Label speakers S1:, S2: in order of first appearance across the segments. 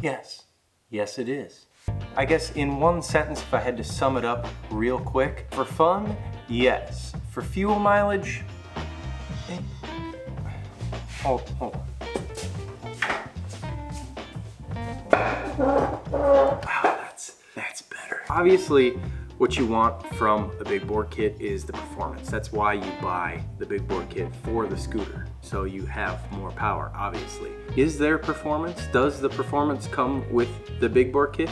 S1: Yes. Yes, it is. I guess in one sentence, if I had to sum it up real quick, for fun, yes. For fuel mileage, hold on. Wow, that's better. Obviously, what you want from a big bore kit is the performance. That's why you buy the big bore kit for the scooter. So you have more power, obviously. Is there performance? Does the performance come with the big bore kit?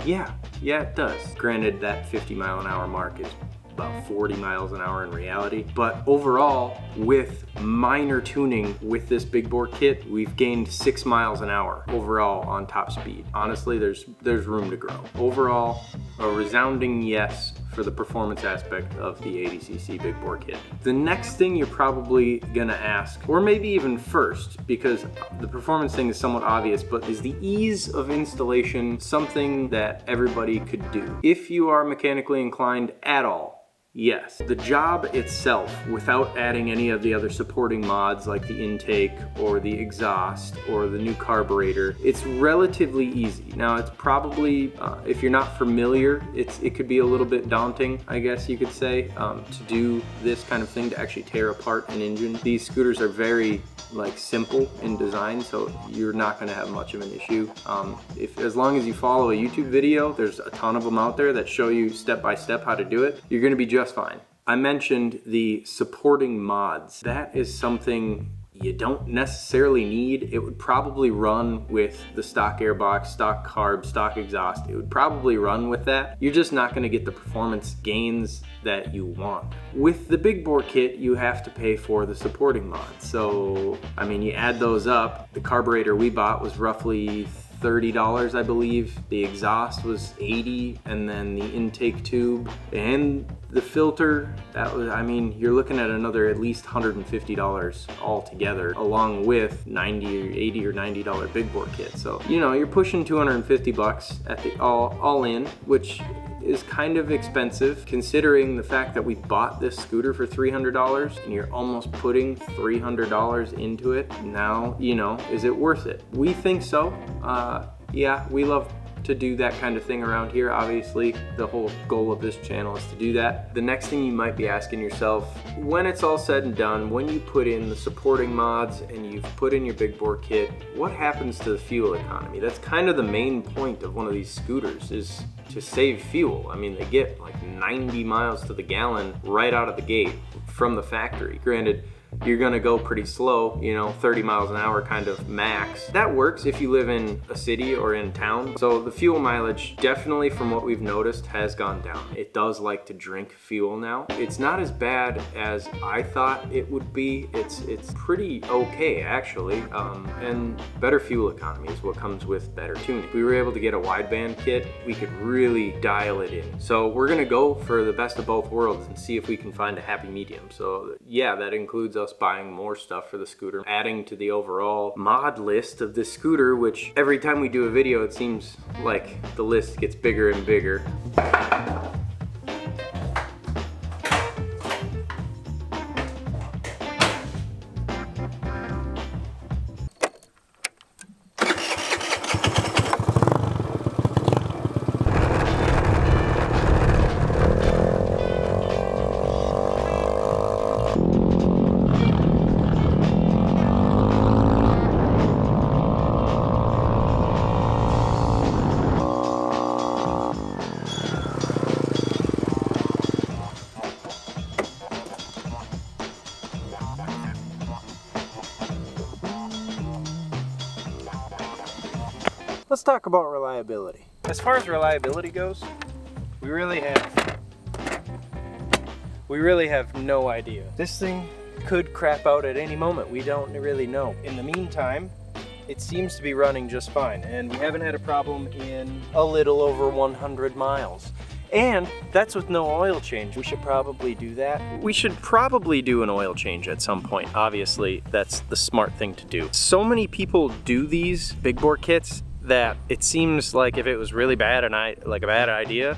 S1: Yeah, it does. Granted, that 50-mile-an-hour mark is about 40 miles an hour in reality. But overall, with minor tuning with this big bore kit, we've gained 6 miles an hour overall on top speed. Honestly, there's room to grow. Overall, a resounding yes for the performance aspect of the 80cc big bore kit. The next thing you're probably gonna ask, or maybe even first, because the performance thing is somewhat obvious, but is the ease of installation something that everybody could do? If you are mechanically inclined at all, yes. The job itself, without adding any of the other supporting mods like the intake or the exhaust or the new carburetor, it's relatively easy. Now it's probably, if you're not familiar, it could be a little bit daunting, I guess you could say, to do this kind of thing, to actually tear apart an engine. These scooters are very simple in design, so you're not going to have much of an issue. As long as you follow a YouTube video, there's a ton of them out there that show you step by step how to do it. You're going to be just fine. I mentioned the supporting mods. That is something you don't necessarily need. It would probably run with the stock airbox, stock CARB, stock exhaust. It would probably run with that. You're just not going to get the performance gains that you want. With the big bore kit, you have to pay for the supporting mods. So, I mean, you add those up. The carburetor we bought was roughly $30, I believe. The exhaust was $80, and then the intake tube and the filter, that was, I mean, you're looking at another at least $150 altogether, along with $90 or $80 or $90 big bore kit. So, you know, you're pushing 250 bucks at the all in, which is kind of expensive considering the fact that we bought this scooter for $300 and you're almost putting $300 into it. Now, you know, is it worth it? We think so. Yeah, we love to do that kind of thing around here. Obviously, the whole goal of this channel is to do that. The next thing you might be asking yourself, when it's all said and done, when you put in the supporting mods and you've put in your big bore kit, what happens to the fuel economy? That's kind of the main point of one of these scooters, is to save fuel. I mean, they get like 90 miles to the gallon right out of the gate from the factory. Granted, you're gonna go pretty slow, you know, 30 miles an hour kind of max. That works if you live in a city or in town. So the fuel mileage, definitely from what we've noticed, has gone down. It does like to drink fuel now. It's not as bad as I thought it would be. It's pretty okay, actually. And better fuel economy is what comes with better tuning. If we were able to get a wideband kit, we could really dial it in. So we're gonna go for the best of both worlds and see if we can find a happy medium. So yeah, that includes us buying more stuff for the scooter, adding to the overall mod list of this scooter, which every time we do a video, it seems like the list gets bigger and bigger. Let's talk about reliability. As far as reliability goes, we really have no idea. This thing could crap out at any moment. We don't really know. In the meantime, it seems to be running just fine, and we haven't had a problem in a little over 100 miles. And that's with no oil change. We should probably do that. We should probably do an oil change at some point. Obviously, that's the smart thing to do. So many people do these big bore kits that it seems like if it was really bad and like a bad idea,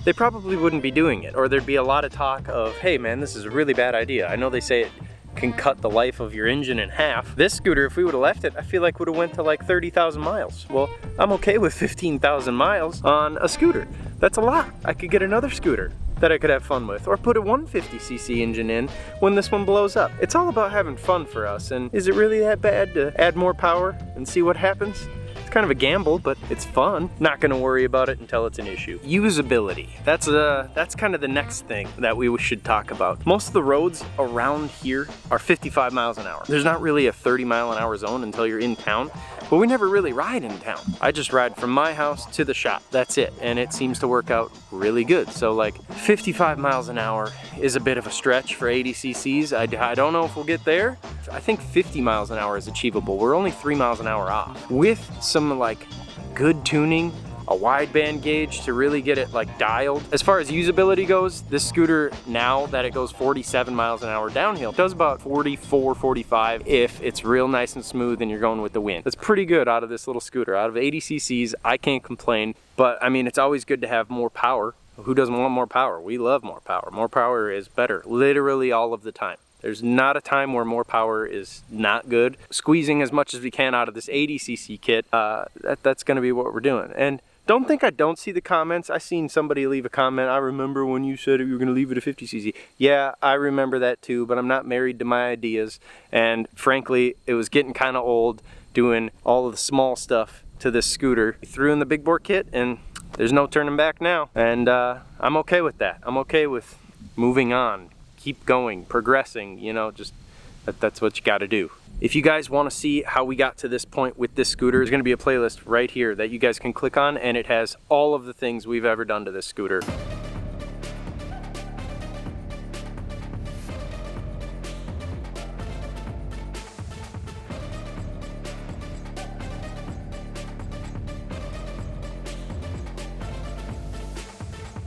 S1: they probably wouldn't be doing it, or there'd be a lot of talk of, hey man, this is a really bad idea. I know they say it can cut the life of your engine in half. This scooter, if we would have left it, I feel like would have went to like 30,000 miles. Well, I'm okay with 15,000 miles on a scooter. That's a lot. I could get another scooter that I could have fun with, or put a 150cc engine in when this one blows up. It's all about having fun for us, and is it really that bad to add more power and see what happens? It's kind of a gamble, but it's fun. Not gonna worry about it until it's an issue. Usability. That's kind of the next thing that we should talk about. Most of the roads around here are 55 miles an hour. There's not really a 30-mile-an-hour zone until you're in town, but we never really ride in town. I just ride from my house to the shop. That's it, and it seems to work out really good. So like 55 miles an hour is a bit of a stretch for 80 cc's. I don't know if we'll get there. I think 50 miles an hour is achievable. We're only 3 miles an hour off. With some like good tuning, a wideband gauge to really get it like dialed. As far as usability goes, this scooter, now that it goes 47 miles an hour downhill, does about 44, 45 if it's real nice and smooth and you're going with the wind. That's pretty good out of this little scooter. Out of 80 cc's, I can't complain, but I mean, it's always good to have more power. Who doesn't want more power? We love more power. More power is better, literally all of the time. There's not a time where more power is not good. Squeezing as much as we can out of this 80cc kit, that's gonna be what we're doing. And don't think I don't see the comments. I seen somebody leave a comment, I remember when you said you were gonna leave it at 50cc. Yeah, I remember that too, but I'm not married to my ideas. And frankly, it was getting kind of old doing all of the small stuff to this scooter. We threw in the big bore kit and there's no turning back now. And I'm okay with that. I'm okay with moving on. Keep going, progressing, you know, just that's what you got to do. If you guys want to see how we got to this point with this scooter, there's going to be a playlist right here that you guys can click on, and it has all of the things we've ever done to this scooter.